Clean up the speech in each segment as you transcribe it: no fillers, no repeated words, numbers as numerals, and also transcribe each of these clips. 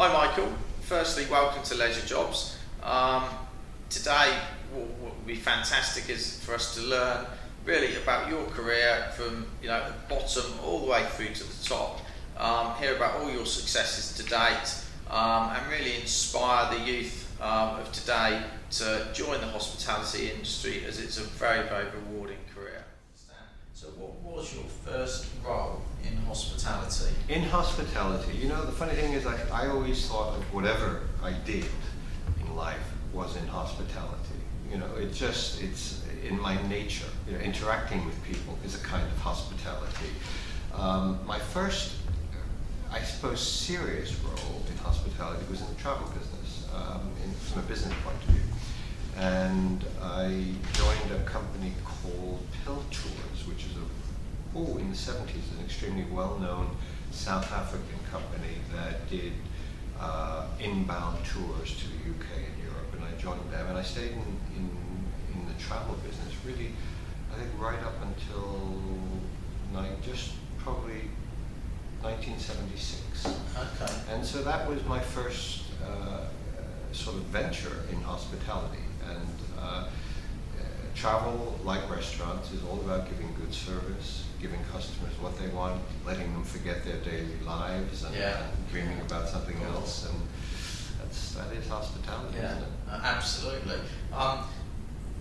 Hi Michael, firstly welcome to Leisure Jobs. Today what would be fantastic is for us to learn really about your career from the bottom all the way through to the top, hear about all your successes to date, and really inspire the youth of today to join the hospitality industry, as it's a very, very rewarding career. So what was your first role in hospitality? In hospitality, the funny thing is I always thought that whatever I did in life was in hospitality. It's in my nature. Interacting with people is a kind of hospitality. My first, I suppose, serious role in hospitality was in the travel business, from a business point of view. And I joined a company called Pill Tours, which is in the 70s, an extremely well-known South African company that did inbound tours to the UK and Europe, and I joined them, and I stayed in the travel business really, I think, right up until just probably 1976. Okay. And so that was my first sort of venture in hospitality. And travel, like restaurants, is all about giving good service, giving customers what they want, letting them forget their daily lives and dreaming about something else. And that is hospitality, isn't it? Absolutely.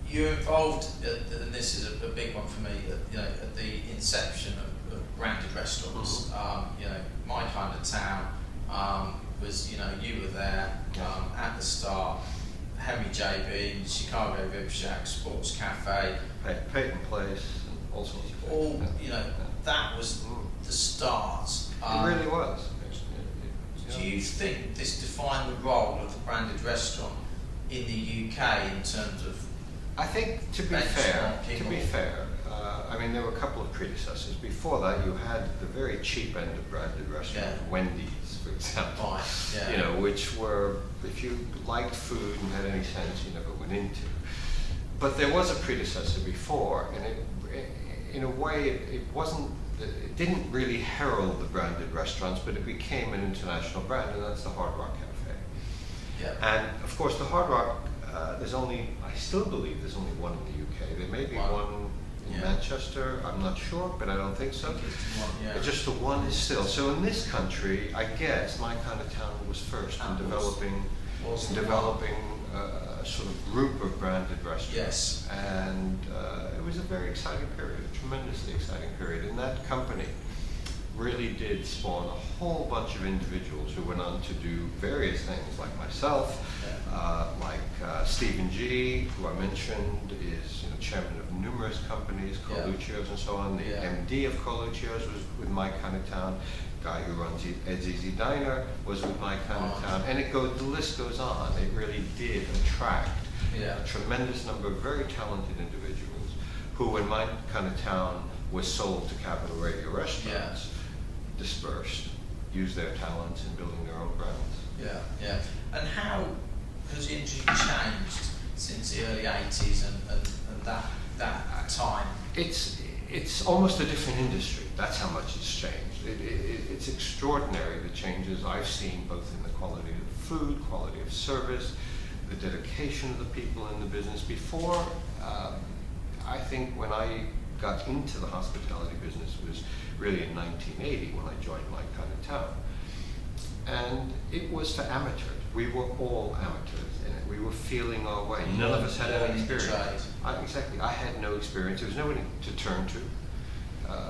You're involved, and this is a big one for me, at the inception of branded restaurants. My kind of town was, you were there at the start. Henry JB, Chicago Rib Shack, Sports Cafe, Peyton Place, and all sorts of things. That was the start. It really was. Do you think this defined the role of the branded restaurant in the UK in terms of? I think, to be fair, there were a couple of predecessors. Before that, you had the very cheap end of branded restaurants, Wendy's, for example, which were, if you liked food and had any sense, you never went into. But there was a predecessor before, and in a way, it didn't really herald the branded restaurants, but it became an international brand, and that's the Hard Rock Cafe. Yeah. And of course, the Hard Rock, I still believe there's only one in the UK. There may be one in Manchester, I'm not sure, but I don't think so. Just the one is still. So in this country, I guess my kind of town was first in developing a sort of group of branded restaurants. Yes. And it was a very exciting period, a tremendously exciting period. And that company really did spawn a whole bunch of individuals who went on to do various things, like myself, like Stephen G., who I mentioned, is chairman of numerous companies, Coluccio's and so on. The MD of Coluccio's was with my kind of town. Guy who runs Ed's Easy Diner was with my kind of town. And the list goes on. It really did attract a tremendous number of very talented individuals who, when my kind of town was sold to Capital Radio Restaurants, dispersed, used their talents in building their own brands. Yeah. And how has the industry changed since the early 80s and that time? It's almost a different industry. That's how much it's changed. It's extraordinary, the changes I've seen, both in the quality of food, quality of service, the dedication of the people in the business. Before, I think when I got into the hospitality business was really in 1980 when I joined my kind of town. And it was for amateurs. We were all amateurs in it. We were feeling our way. None of us had any experience. Exactly. I had no experience. There was nobody to turn to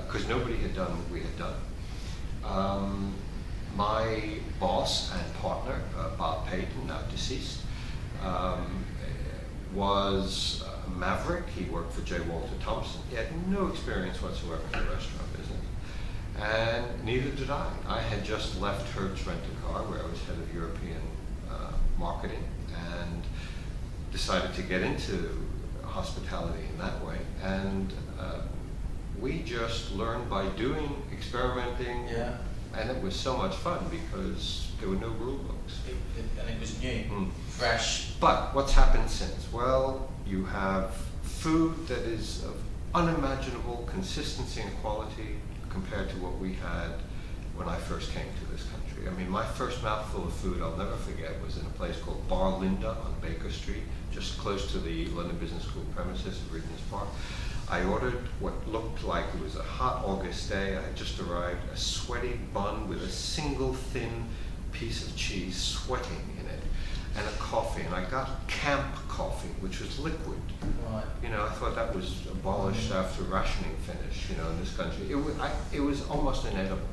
because nobody had done what we had done. My boss and partner, Bob Payton, now deceased, was a maverick. He worked for J. Walter Thompson. He had no experience whatsoever in the restaurant business. And neither did I. I had just left Hertz Rent-A-Car, where I was head of European marketing, and decided to get into hospitality in that way. And we just learned by doing, experimenting, and it was so much fun because there were no rule books. And it was new, fresh. But what's happened since? Well, you have food that is of unimaginable consistency and quality compared to what we had when I first came to this country. I mean, my first mouthful of food I'll never forget was in a place called Bar Linda on Baker Street, just close to the London Business School premises at Regent's Park. I ordered what looked like it was a hot August day. I had just arrived, a sweaty bun with a single thin piece of cheese sweating in it, and a coffee. And I got camp coffee, which was liquid. Right. You know, I thought that was abolished after rationing finished, you know, in this country. It was almost inedible.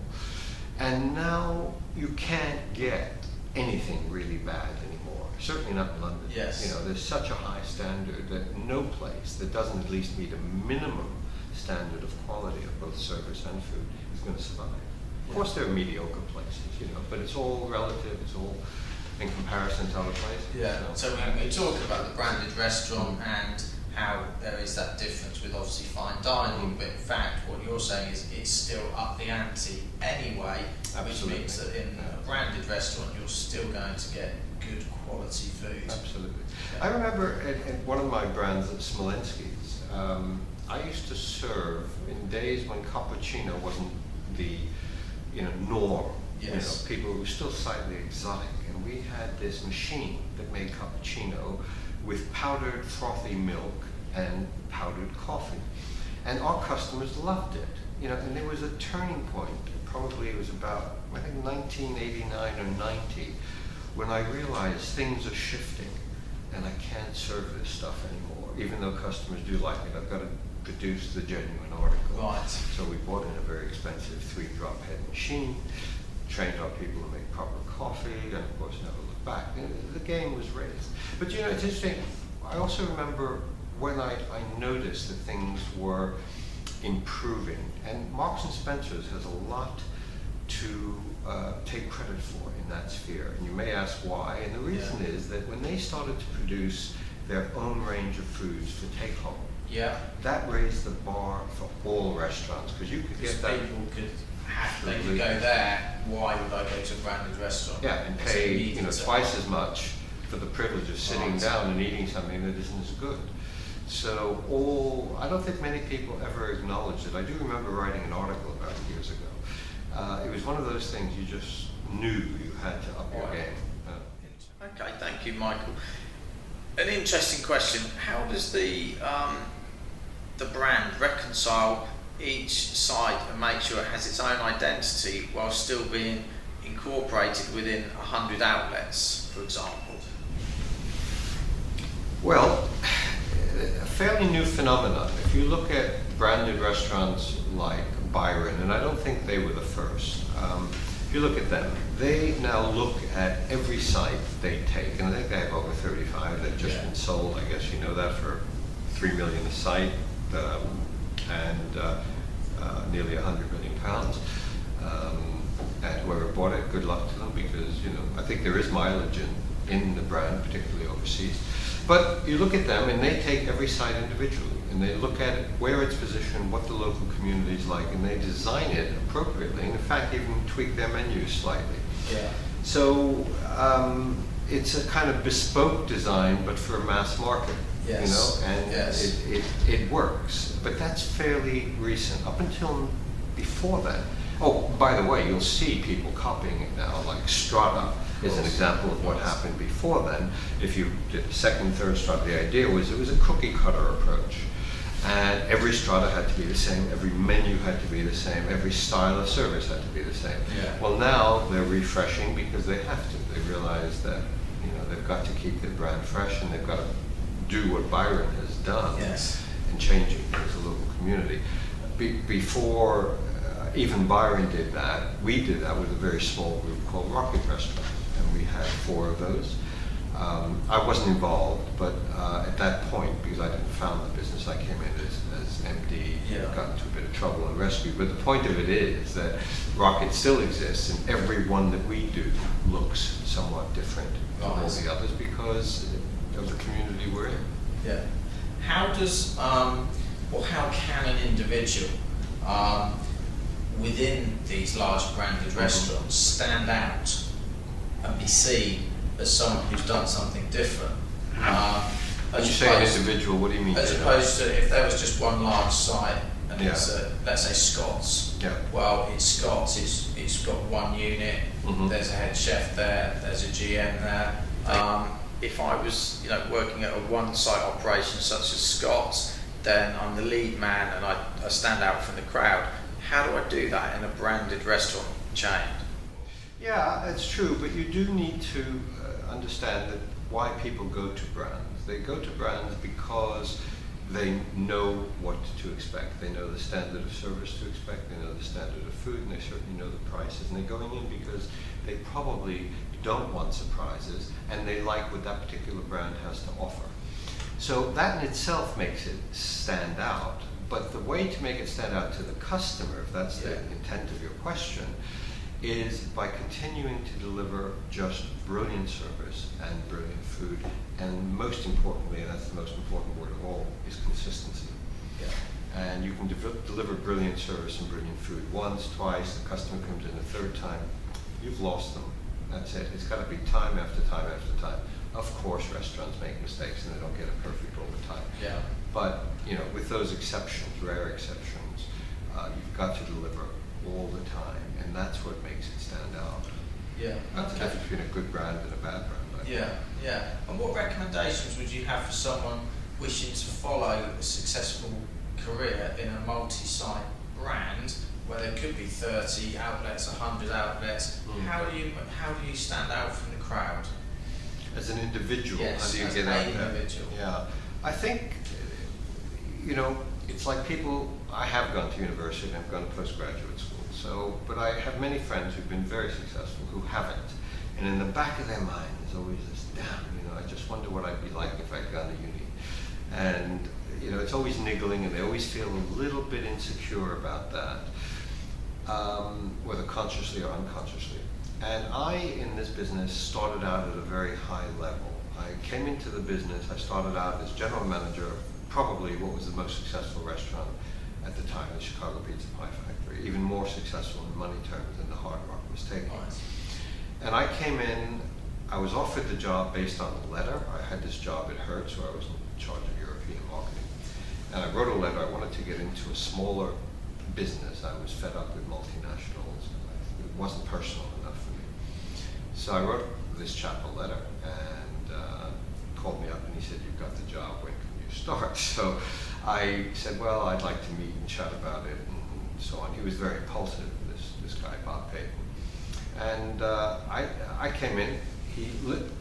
And now you can't get anything really bad anymore. Certainly not in London. Yes. You know, there's such a high standard that no place that doesn't at least meet a minimum standard of quality of both service and food is going to survive. Of course, there are mediocre places, you know, but it's all relative. It's all in comparison to other places. Yeah. So we talk about the branded restaurant and how there is that difference with obviously fine dining, but in fact what you're saying is it's still up the ante anyway, Absolutely. which means that in a branded restaurant you're still going to get good quality food. Absolutely. Yeah. I remember at one of my brands at Smolenski's, I used to serve in days when cappuccino wasn't the norm. Yes. You know, people were still slightly exotic, and we had this machine that made cappuccino with powdered frothy milk and powdered coffee. And our customers loved it. You know, and there was a turning point, probably it was about, I think 1989 or 90, when I realized things are shifting and I can't serve this stuff anymore. Even though customers do like it, I've got to produce the genuine article. Right. So we bought in a very expensive 3-drop head machine, trained our people to make proper coffee, and of course never looked back. The game was raised. But you know, it's interesting, I also remember when I noticed that things were improving, and Marks and Spencer's has a lot to take credit for in that sphere. And you may ask why, and the reason is that when they started to produce their own range of foods for take home, that raised the bar for all restaurants, because you could get that. People could they could go there, why would I go to a branded restaurant? Yeah, and pay twice as much for the privilege of sitting down and eating something that isn't as good. So I don't think many people ever acknowledged it. I do remember writing an article about it years ago. It was one of those things you just knew you had to up your game. Okay, thank you, Michael. An interesting question. How does the brand reconcile each site and make sure it has its own identity while still being incorporated within 100 outlets, for example? Well, a fairly new phenomenon. If you look at branded restaurants like Byron, and I don't think they were the first, if you look at them, they now look at every site they take, and I think they have over 35. They've just been sold, I guess you know that, for $3 million a site, and nearly £100 million. And whoever bought it, good luck to them, because I think there is mileage in the brand, particularly overseas. But you look at them, and they take every site individually, and they look at it, where it's positioned, what the local community is like, and they design it appropriately, and in fact even tweak their menus slightly. Yeah. So it's a kind of bespoke design, but for mass market. Yes. And it works. But that's fairly recent. Up until before that. Oh, by the way, you'll see people copying it now, like Strata is an example of what happened before then. If you did the second, third strata, the idea was it was a cookie cutter approach. And every strata had to be the same, every menu had to be the same, every style of service had to be the same. Yeah. Well, now they're refreshing because they have to. They realize that they've got to keep their brand fresh, and they've got to do what Byron has done and changing as a local community. Before even Byron did that, we did that with a very small group called Rocket Restaurant, and we had 4 of those. I wasn't involved, but at that point, because I didn't found the business, I came in as MD, got into a bit of trouble and rescue. But the point of it is that Rocket still exists, and every one that we do looks somewhat different from all the others because of the community we're in. Yeah. How does, or how can an individual within these large branded restaurants stand out and be seen as someone who's done something different? When you say an individual, what do you mean? As opposed to if there was just one large site and it's, let's say, Scott's. Yeah. Well, it's Scott's, it's just got one unit. There's a head chef there. There's a GM there. If I was, working at a one-site operation such as Scott's, then I'm the lead man and I stand out from the crowd. How do I do that in a branded restaurant chain? Yeah, it's true, but you do need to understand that why people go to brands. They go to brands because they know what to expect. They know the standard of service to expect, they know the standard of food, and they certainly know the prices. And they're going in because they probably don't want surprises, and they like what that particular brand has to offer. So that in itself makes it stand out. But the way to make it stand out to the customer, if that's the intent of your question, is by continuing to deliver just brilliant service and brilliant food, and most importantly, and that's the most important word of all, is consistency. Yeah. And you can deliver brilliant service and brilliant food once, twice, the customer comes in a third time, you've lost them. That's it. It's got to be time after time after time. Of course, restaurants make mistakes and they don't get it perfect all the time. Yeah. But with those exceptions, rare exceptions, you've got to deliver all the time, and that's what makes it stand out. Yeah. That's the difference between a good brand and a bad brand. Yeah. And what recommendations would you have for someone wishing to follow a successful career in a multi-site brand where there could be 30 outlets, 100 outlets? How do you stand out from the crowd? As an individual, yes, how do you as get an out individual. there? Yeah, I think it's like people. I have gone to university and I've gone to postgraduate school. But I have many friends who've been very successful who haven't, and in the back of their mind there's always this, I just wonder what I'd be like if I'd gone to uni, and it's always niggling, and they always feel a little bit insecure about that, whether consciously or unconsciously. And I, in this business, started out at a very high level. I came into the business, I started out as general manager of probably what was the most successful restaurant at the time, the Chicago Pizza Pie Factory, even more successful in money terms than the Hard Rock was taking. Nice. And I came in, I was offered the job based on a letter. I had this job at Hertz where I was in charge of European marketing. And I wrote a letter, I wanted to get into a smaller business. I was fed up with multinationals. It wasn't personal enough for me. So I wrote this chap a letter, and called me up and he said, "You've got the job, when can you start?" So I said, "Well, I'd like to meet and chat about it," and so on. He was very impulsive, this guy, Bob Payton. And I came in,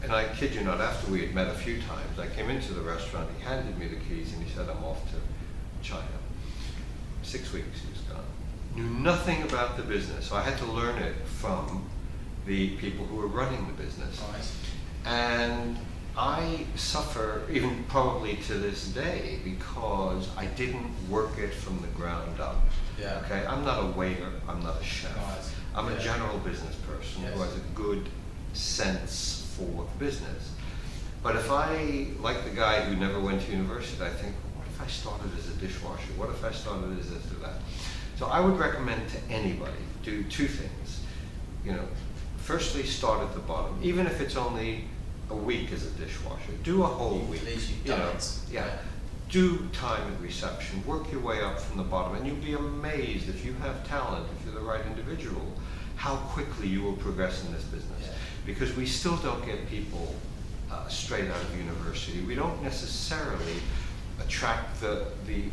and I kid you not, after we had met a few times, I came into the restaurant, he handed me the keys and he said, "I'm off to China." 6 weeks he was gone. Knew nothing about the business, so I had to learn it from the people who were running the business. Nice. And I suffer, even probably to this day, because I didn't work it from the ground up. Yeah. Okay, I'm not a waiter, I'm not a chef. Nice. I'm a general business person who has a good sense for business. But if I, like the guy who never went to university, I think, what if I started as a dishwasher? What if I started as this or that? So I would recommend to anybody, do two things. Firstly, start at the bottom, even if it's only a week as a dishwasher. Do a whole week. At least you've done it. Yeah. Do time at reception. Work your way up from the bottom, and you'll be amazed if you have talent, if you're the right individual, how quickly you will progress in this business. Yeah. Because we still don't get people straight out of university. We don't necessarily attract the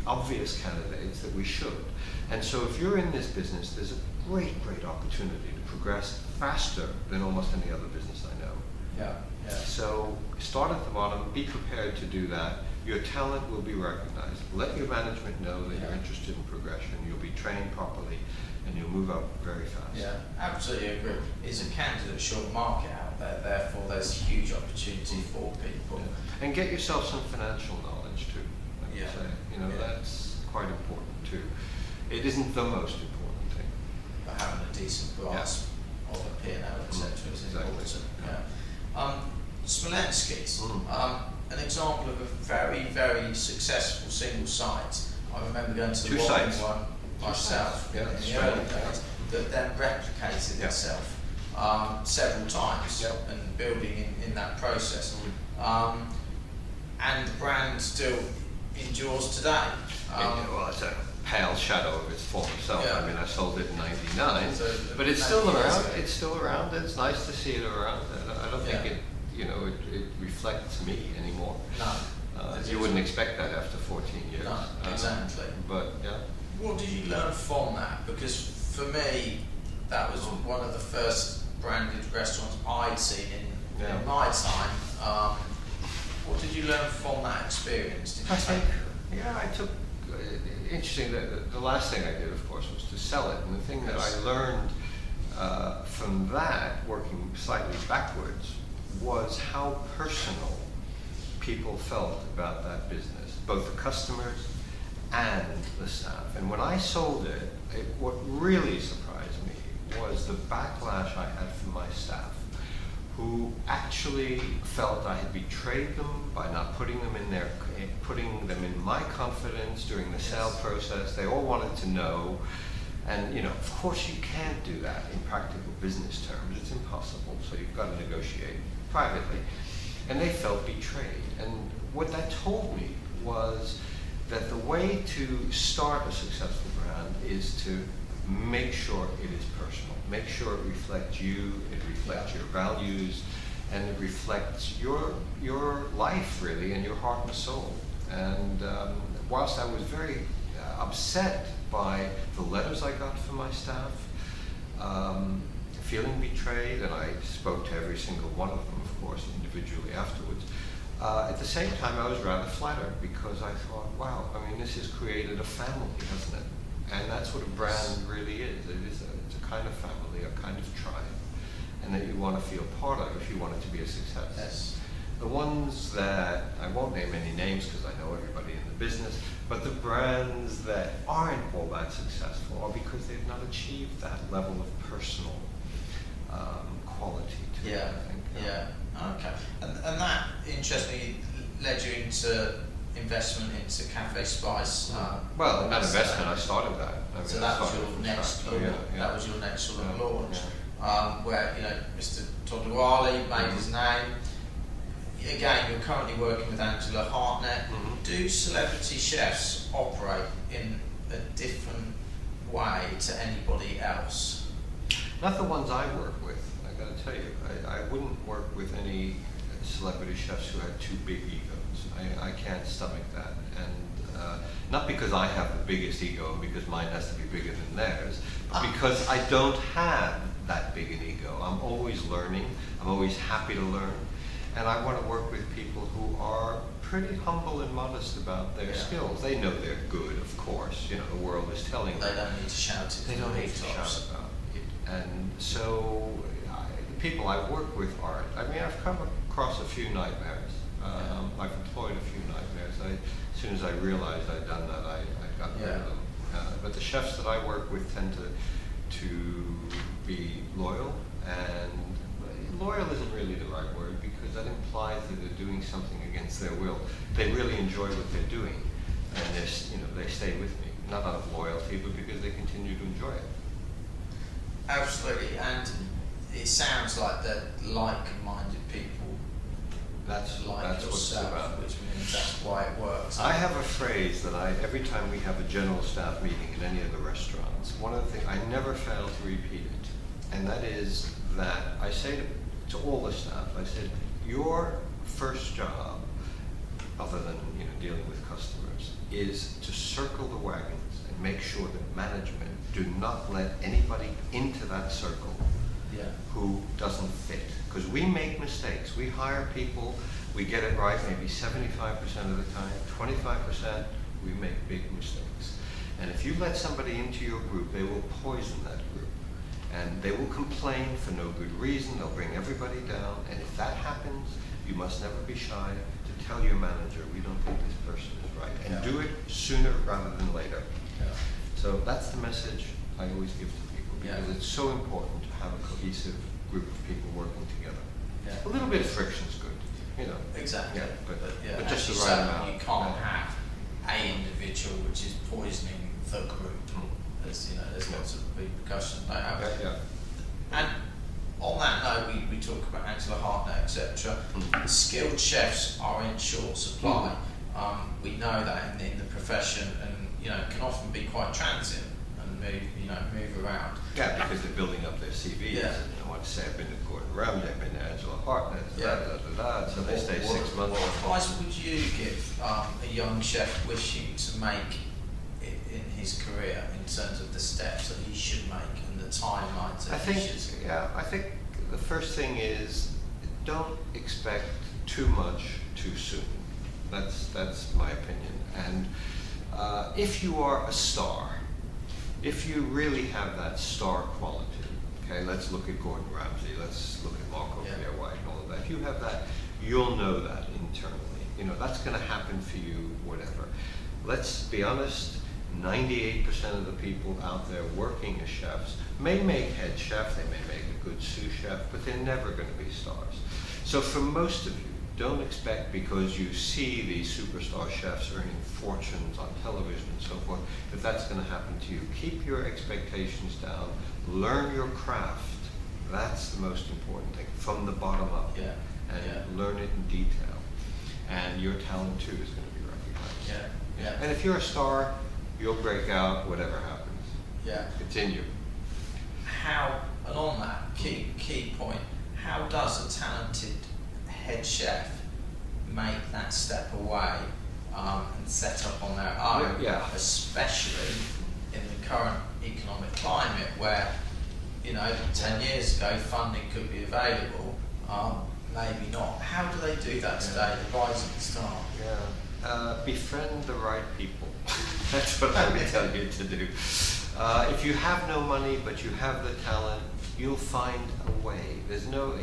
obvious candidates that we should. And so if you're in this business, there's a great opportunity to progress faster than almost any other business I know. Yeah. So start at the bottom, be prepared to do that. Your talent will be recognized. Let your management know that you're interested in progression. You'll be trained properly, and you'll move up very fast. Yeah, absolutely agree. It's a candidate short market out there, therefore there's huge opportunity for people. Yeah. And get yourself some financial knowledge too, I would say. That's quite important too. It isn't the most important thing. But having a decent grasp of a P&L, etc. is important. Smolenski's, an example of a very successful single site. I remember going to the one myself in the early days that then replicated itself several times and building in that process. And the brand still endures today. Well, it's a pale shadow of its former self. Yeah. I mean, I sold it in '99, So, but it's still around. It's still around. It's nice to see it around. I don't think Yeah. it reflects me anymore. No. You wouldn't expect that after 14 years. No, exactly. But yeah. What did you learn from that? Because for me, that was one of the first branded restaurants I'd seen in my time. What did you learn from that experience? Did you I took, interesting, the last thing I did, of course, was to sell it. And the thing that I learned from that, working slightly backwards, was how personal people felt about that business, both the customers and the staff. And when I sold it, what really surprised me was the backlash I had from my staff, who actually felt I had betrayed them by not putting them in my confidence during the sale process. They all wanted to know. And of course you can't do that in practical business terms. It's impossible. So you've got to negotiate privately. And they felt betrayed. And what that told me was that the way to start a successful brand is to make sure it is personal. Make sure it reflects you, it reflects your values, and it reflects your life, really, and your heart and soul. And whilst I was very upset by the letters I got from my staff, feeling betrayed, and I spoke to every single one of them, of course, individually afterwards, at the same time I was rather flattered, because I thought, wow, I mean, this has created a family, hasn't it? And that's what a brand really is. It's a kind of family, a kind of tribe, and that you want to feel part of if you want it to be a success. Yes. The ones that, I won't name any names because I know everybody in the business, but the brands that aren't all that successful are because they've not achieved that level of personal quality to it, I think. Yeah. Okay. And that, interestingly, led you into investment into Cafe Spice. Well, that investment, I started that. I mean, so that was your next launch. That was your next sort of launch, where Mr. Gottlieb made his name. Again, you're currently working with Angela Hartnett. Do celebrity chefs operate in a different way to anybody else? Not the ones I work with. I got to tell you, I wouldn't work with any celebrity chefs who had too big egos. I can't stomach that, and not because I have the biggest ego and because mine has to be bigger than theirs, but because I don't have that big an ego. I'm always learning. I'm always happy to learn, and I want to work with people who are pretty humble and modest about their skills. They know they're good, of course. The world is telling them. They don't need to shout it. They don't need to shout about it. And so the people I work with aren't. I mean, I've come across a few nightmares. I've employed a few nightmares. As soon as I realized I'd done that, I got rid of them. But the chefs that I work with tend to be loyal, and loyal isn't really the right word, because that implies that they're doing something against their will. They really enjoy what they're doing, and they stay with me, not out of loyalty, but because they continue to enjoy it. Absolutely, and it sounds like they're like-minded people. That's yourself, what's about. Which means that's why it works. I have a phrase that every time we have a general staff meeting in any of the restaurants, one of the things I never fail to repeat it, and that is that I say to all the staff, I said, your first job, other than dealing with customers, is to circle the wagons and make sure that management do not let anybody into that circle who doesn't fit. Because we make mistakes. We hire people, we get it right maybe 75% of the time, 25% we make big mistakes. And if you let somebody into your group, they will poison that group. And they will complain for no good reason, they'll bring everybody down, and if that happens, you must never be shy to tell your manager, we don't think this person is right. And do it sooner rather than later. So that's the message I always give to people, because it's so important to have a cohesive group of people working together. A little bit of friction is good, Exactly. But just the right amount. You can't have an individual which is poisoning the group. There's lots of repercussions. And on that note, we talk about Angela Hartnett, etc. Skilled chefs are in short supply. We know that in the profession, and can often be quite transient and move around. Yeah, because they're building up their CVs. Yeah. And I want to say I've been to Gordon Ramsay, I've been to Angela Hartnett, so they stay 6 months. What advice would you give a young chef wishing to make in his career in terms of the steps that he should make and the timelines that he should? I think the first thing is don't expect too much too soon. That's my opinion. And if you are a star, if you really have that star quality, okay, let's look at Gordon Ramsay, let's look at Marco White and all of that. If you have that, you'll know that internally. That's going to happen for you, whatever. Let's be honest, 98% of the people out there working as chefs may make head chef, they may make a good sous chef, but they're never going to be stars. So for most of you, don't expect because you see these superstar chefs earning fortunes on television and so forth, that that's going to happen to you. Keep your expectations down, learn your craft. That's the most important thing, from the bottom up. And learn it in detail. And your talent too is going to be recognized. And if you're a star, you'll break out whatever happens. Continue. How, and on that key point, how does a talented head chef make that step away and set up on their own, especially in the current economic climate where, 10 years ago funding could be available, maybe not. How do they do that today, the rising star? Befriend the right people. That's what I would tell you to do. If you have no money but you have the talent, you'll find a way. There's no,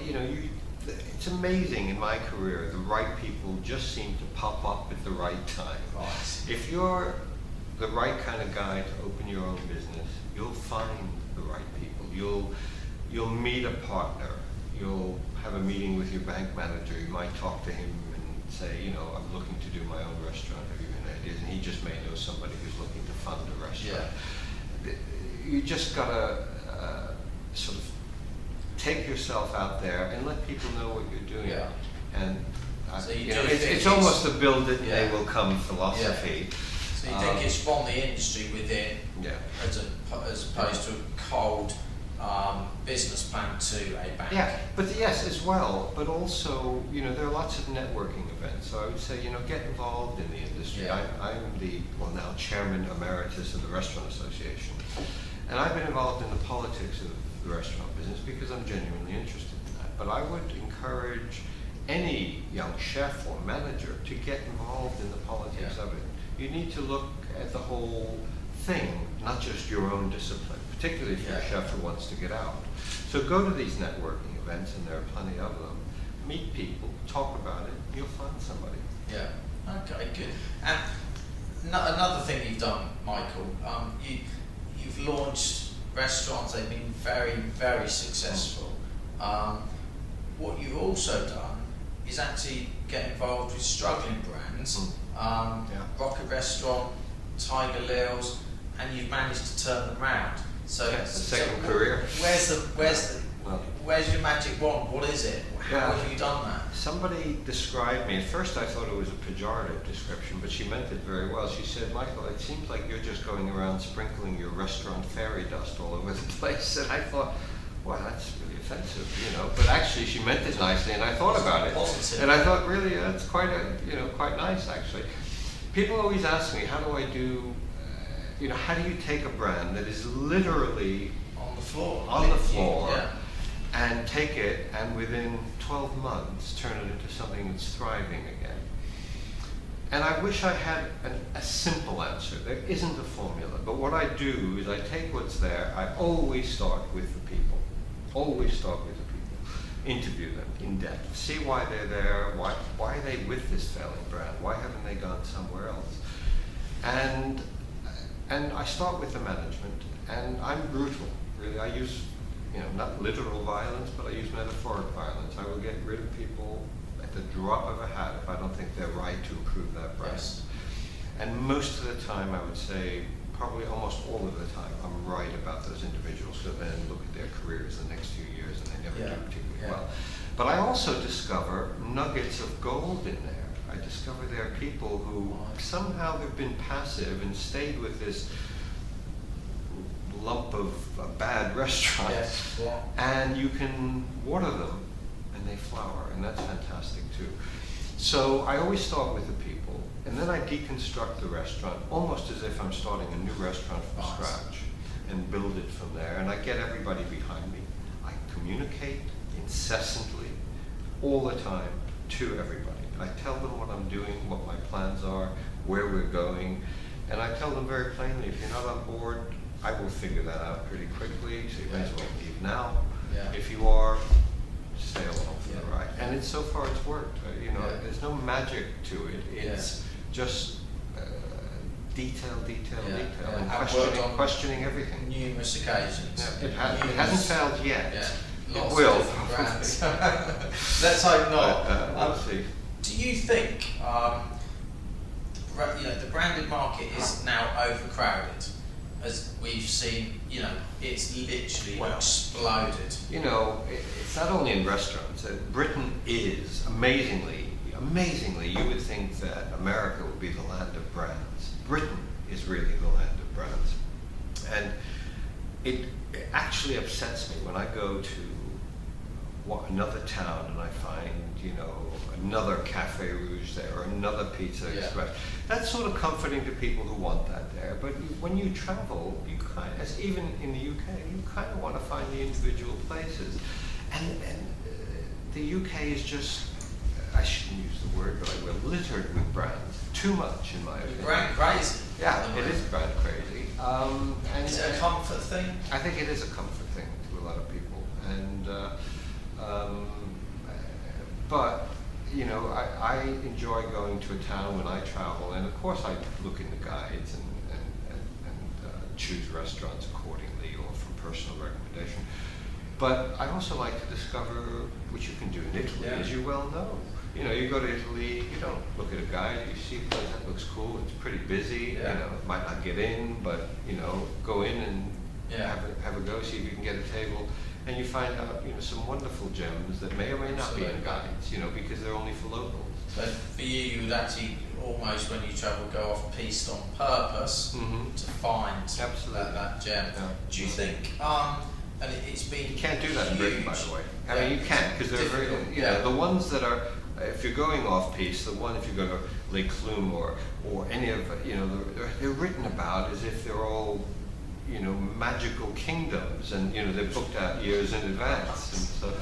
it's amazing in my career, the right people just seem to pop up at the right time. If you're the right kind of guy to open your own business, you'll find the right people. You'll meet a partner. You'll have a meeting with your bank manager. You might talk to him and say, I'm looking to do my own restaurant. Have you any ideas? And he just may know somebody who's looking to fund a restaurant. You just gotta sort of take yourself out there and let people know what you're doing. And so it's almost a build it and they will come philosophy. So you think it's from the industry within, as opposed to a cold business plan to a bank. But yes, as well. But also, there are lots of networking events. So I would say, get involved in the industry. I'm the now chairman emeritus of the Restaurant Association, and I've been involved in the politics of the restaurant business because I'm genuinely interested in that. But I would encourage any young chef or manager to get involved in the politics of it. You need to look at the whole thing, not just your own discipline, particularly if you're a chef who wants to get out. So go to these networking events, and there are plenty of them. Meet people, talk about it, you'll find somebody. Okay, good. And another thing you've done, Michael, you've launched restaurants. They've been very, very successful. What you've also done is actually get involved with struggling brands, Rocket Restaurant, Tiger Lil's, and you've managed to turn them around. So, second career. Where's your magic wand? What is it? How have you done that? Somebody described me, at first I thought it was a pejorative description, but she meant it very well. She said, Michael, it seems like you're just going around sprinkling your restaurant fairy dust all over the place. And I thought, wow, that's really offensive, But actually she meant it nicely, and I thought about it. Positive. And I thought, really, that's quite nice, actually. People always ask me, how do I do, how do you take a brand that is literally on the floor, and take it and within 12 months turn it into something that's thriving again? And I wish I had a simple answer. There isn't a formula, but what I do is I take what's there. I always start with the people. Interview them in depth. See why they're there. Why are they with this failing brand? Why haven't they gone somewhere else? And I start with the management, and I'm brutal. Really, I use not literal violence, but I use metaphoric violence. I will get rid of people at the drop of a hat if I don't think they're right to improve that brand. And most of the time, I would say, probably almost all of the time, I'm right about those individuals. So then look at their careers the next few years, and they never do particularly well. But I also discover nuggets of gold in there. I I discover there are people who somehow have been passive and stayed with this lump of a bad restaurant, Yes. Yeah. and you can water them and they flower, and that's fantastic too. So I always start with the people, and then I deconstruct the restaurant almost as if I'm starting a new restaurant from scratch, and build it from there, and I get everybody behind me. I communicate incessantly, all the time, to everybody. I tell them what I'm doing, what my plans are, where we're going, and I tell them very plainly, if you're not on board, I will figure that out pretty quickly, so you may as well leave now. Yeah. If you are, stay along for the Yeah. ride. And so far it's worked. There's no magic to it. It's just detail, and questioning everything. Numerous occasions. Yeah, it hasn't failed yet. Yeah. It will. Brands. Let's hope not. We'll see. Do you think the branded market is now overcrowded? As we've seen, it's literally exploded. It's not only in restaurants. Britain is amazingly, you would think that America would be the land of brands. Britain is really the land of brands. And it actually upsets me when I go to another town and I find, another Cafe Rouge there or another Pizza Express. That's sort of comforting to people who want that there. But when you travel, as even in the UK, you kind of want to find the individual places. And the UK is just, I shouldn't use the word, but I will, littered with brands. Too much, in my opinion. Brand crazy. Yeah, it is brand crazy. Is it a comfort thing? I think it is a comfort thing to a lot of people. And but I enjoy going to a town when I travel, and of course I look in the guides and choose restaurants accordingly or from personal recommendation. But I also like to discover, which you can do in Italy, as you well know. You go to Italy, you don't look at a guide, you see a place that looks cool, it's pretty busy, it might not get in, but go in and have a go, see if you can get a table. And you find out, some wonderful gems that may or may not be in guides, because they're only for locals. But for you would actually almost, when you travel, go off piste on purpose to find that gem. Yeah. Do you think? And it's been. You can't do that in Britain, by the way. I mean, you can't, because they're very. The ones that are. If you're going off piste, the one if you go to Lake Clume or any of they're written about as if they're all. Magical kingdoms, and they're booked out years in advance, and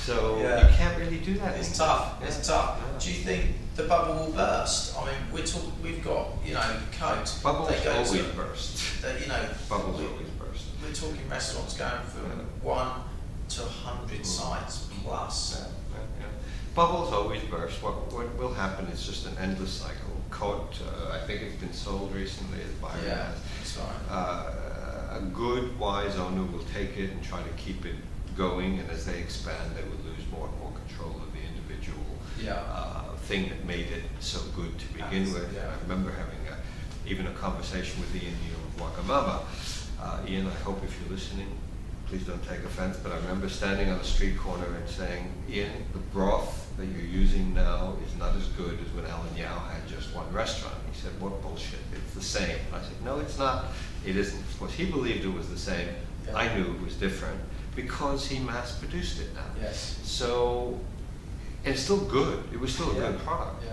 so you can't really do that. It's tough. It's tough. Yeah. Do you think the bubble will burst? I mean, we've got Coat. Bubbles always burst. Bubbles always burst. We're talking restaurants going from 1 to 100 sites plus. Yeah. Bubbles always burst. What will happen is just an endless cycle. Coat, I think it's been sold recently as Byron has. That's right. A good, wise owner will take it and try to keep it going, and as they expand, they will lose more and more control of the individual thing that made it so good to begin with. I remember having even a conversation with Ian Neal of Wagamama. Ian, I hope if you're listening, please don't take offense, but I remember standing on a street corner and saying, Ian, the broth that you're using now is not as good as when Alan Yao had just one restaurant. He said, what bullshit, it's the same. I said, no, it's not. It isn't. Of course, he believed it was the same. I knew it was different because he mass produced it now. Yes. So, and it's still good. It was still a good product,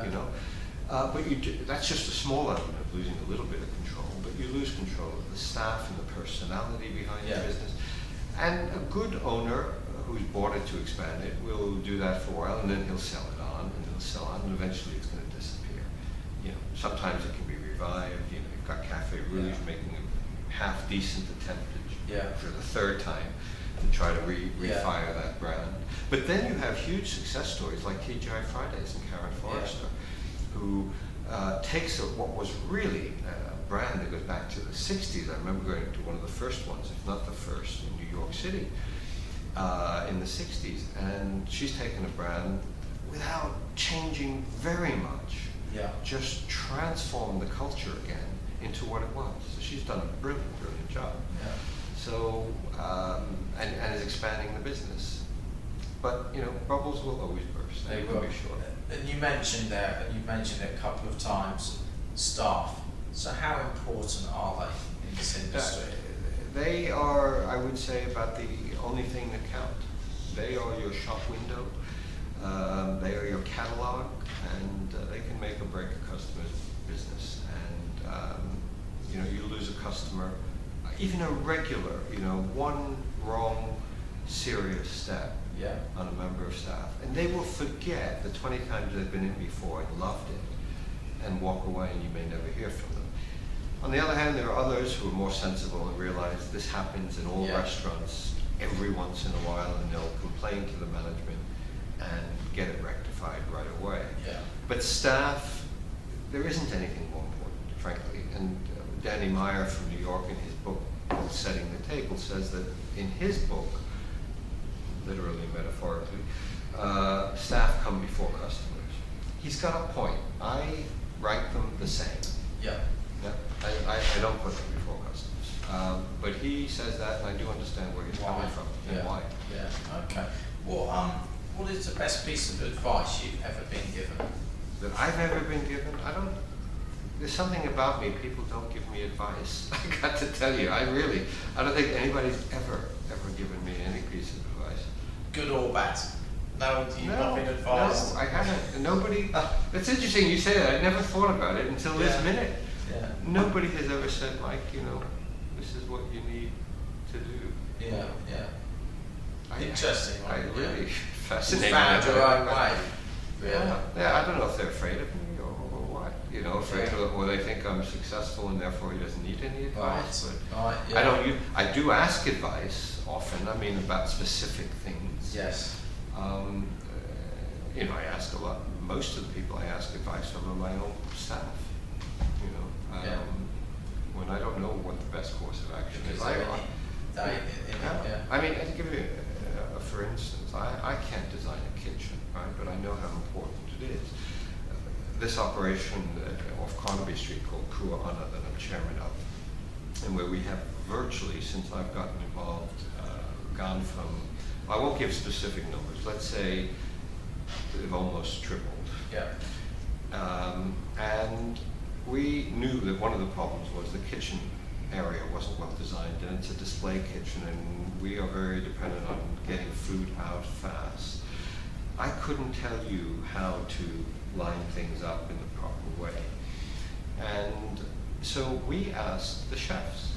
but that's just a small element of losing a little bit of control, but you lose control of the staff and the personality behind the business. And a good owner who's bought it to expand it will do that for a while, and then he'll sell it on, and eventually it's going to disappear. Sometimes it can be revived. You've got Cafe Rouge making a half-decent attempt for the third time to try to refire that brand. But then you have huge success stories like TGI Fridays and Karen Forrester, who takes what was really a brand that goes back to the 60s. I remember going to one of the first ones, if not the first, in New York City in the 60s. And she's taken a brand without changing very much, just transformed the culture again into what it was. So she's done a brilliant job. So, and is expanding the business. But, bubbles will always burst. They will will be sure. And you mentioned there, and you've mentioned it a couple of times, staff. So how important are they in this industry? They are, I would say, about the only thing that count. They are your shop window. They are your catalog, and they can make or break a customer's business. And you know, you lose a customer, even a regular, you know, one wrong, serious step on a member of staff, and they will forget the 20 times they've been in before and loved it, and walk away, and you may never hear from them. On the other hand, there are others who are more sensible and realize this happens in all restaurants every once in a while, and they'll complain to the management and get it rectified right away. But staff, there isn't anything more important, frankly. And Danny Meyer from New York, in his book Setting the Table, says that in his book, literally and metaphorically, staff come before customers. He's got a point. I rank them the same. I don't put them before customers. But he says that, and I do understand where he's coming from and why. Okay. Well, what is the best piece of advice you've ever been given? That I've ever been given? There's something about me, people don't give me advice. I got to tell you, I don't think anybody's ever given me any piece of advice. Good or bad? No, you've not been advised? No, I haven't. Nobody, it's interesting you say that. I never thought about it until this minute. Nobody has ever said, Mike, you know, this is what you need to do. Interesting. I really fascinating. You found your own way. I don't know if they're afraid of me or what. You know, afraid or they think I'm successful and therefore he doesn't need any advice. But I do ask advice often. I mean, about specific things. You know, I ask a lot. Most of the people I ask advice from are my own staff. You know, when I don't know what the best course of action is. I mean, to give you for instance, I can't design a kitchen, right? But I know how important it is. This operation off Carnaby Street called Kua Ana that I'm chairman of, and where we have virtually, since I've gotten involved, gone from, I won't give specific numbers, let's say they've almost tripled. And we knew that one of the problems was the kitchen area wasn't well designed, and it's a display kitchen, and we are very dependent on getting food out fast. I couldn't tell you how to line things up in the proper way. And so we asked the chefs,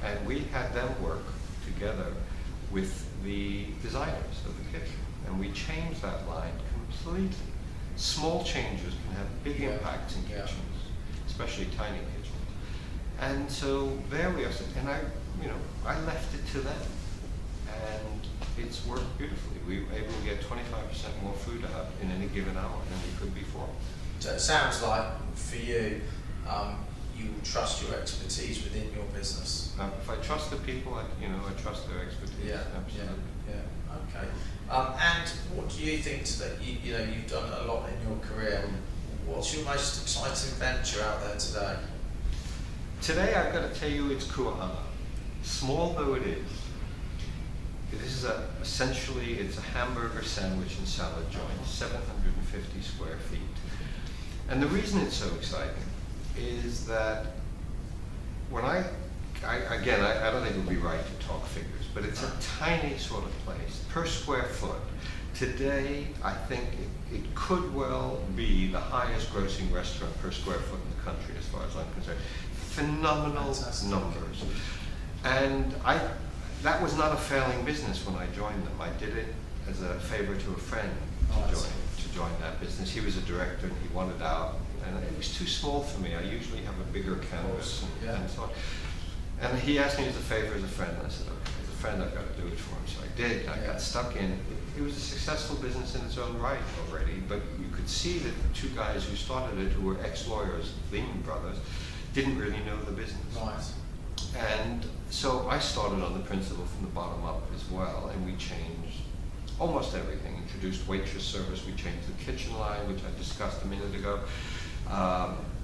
and we had them work together with the designers of the kitchen, and we changed that line completely. Small changes can have big impacts in kitchens, especially tiny kitchens. And so there we are, and I left it to them, and it's worked beautifully. We were able to get 25% more food out in any given hour than we could before. So it sounds like for you, you trust your expertise within your business. If I trust the people, I trust their expertise. Absolutely. Okay. And what do you think that you've done a lot in your career? What's your most exciting venture out there today? Today, I've got to tell you, it's Kua Ana. Small though it is, this is essentially it's a hamburger sandwich and salad joint, 750 square feet. And the reason it's so exciting is that when I don't think it would be right to talk figures, but it's a tiny sort of place, per square foot. Today, I think it could well be the highest grossing restaurant per square foot in the country, as far as I'm concerned. Phenomenal numbers. And that was not a failing business when I joined them. I did it as a favor to a friend to join that business. He was a director and he wanted out, and it was too small for me. I usually have a bigger canvas and so on. And he asked me as a favor as a friend, and I said, okay, as a friend I've got to do it for him. So I did. I got stuck in. It was a successful business in its own right already, but you could see that the two guys who started it, who were ex-lawyers, Lehman Brothers, didn't really know the business. And so I started on the principle from the bottom up as well, and we changed almost everything. Introduced waitress service, we changed the kitchen line, which I discussed a minute ago.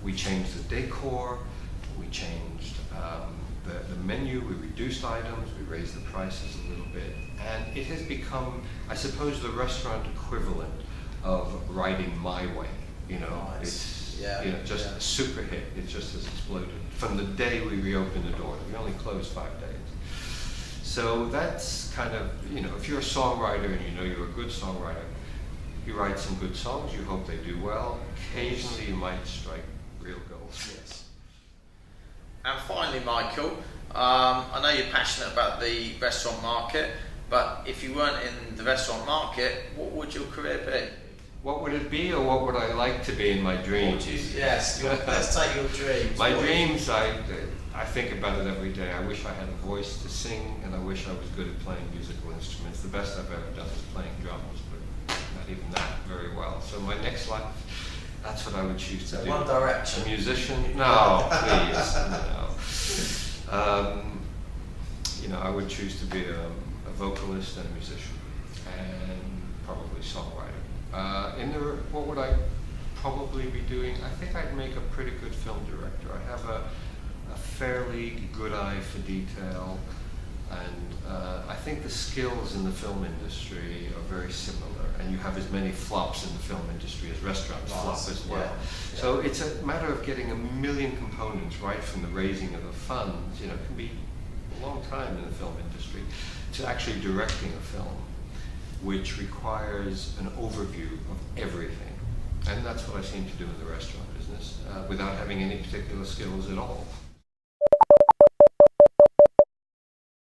We changed the decor, we changed the menu, we reduced items, we raised the prices a little bit, and it has become, I suppose, the restaurant equivalent of writing my way. You know, Nice. it's just a super hit. It just has exploded from the day we reopened the doors. We only closed 5 days. So that's kind of, if you're a songwriter and you know you're a good songwriter, you write some good songs, you hope they do well. Occasionally you might strike real gold. Yes. And finally, Michael, I know you're passionate about the restaurant market, but if you weren't in the restaurant market, what would your career be? What would it be, or what would I like to be in my dreams? Let's take your dreams. My dreams, I think about it every day. I wish I had a voice to sing, and I wish I was good at playing musical instruments. The best I've ever done is playing drums, but not even that very well. So my next life, that's what I would choose to do. One Direction. A musician? No, please, no. I would choose to be a vocalist and a musician, and probably songwriter. What would I probably be doing? I think I'd make a pretty good film director. I have a fairly good eye for detail, and I think the skills in the film industry are very similar, and you have as many flops in the film industry as restaurants flop as well. Yeah. So it's a matter of getting a million components right from the raising of the funds, it can be a long time in the film industry, to actually directing a film, which requires an overview of everything. And that's what I seem to do in the restaurant business, without having any particular skills at all.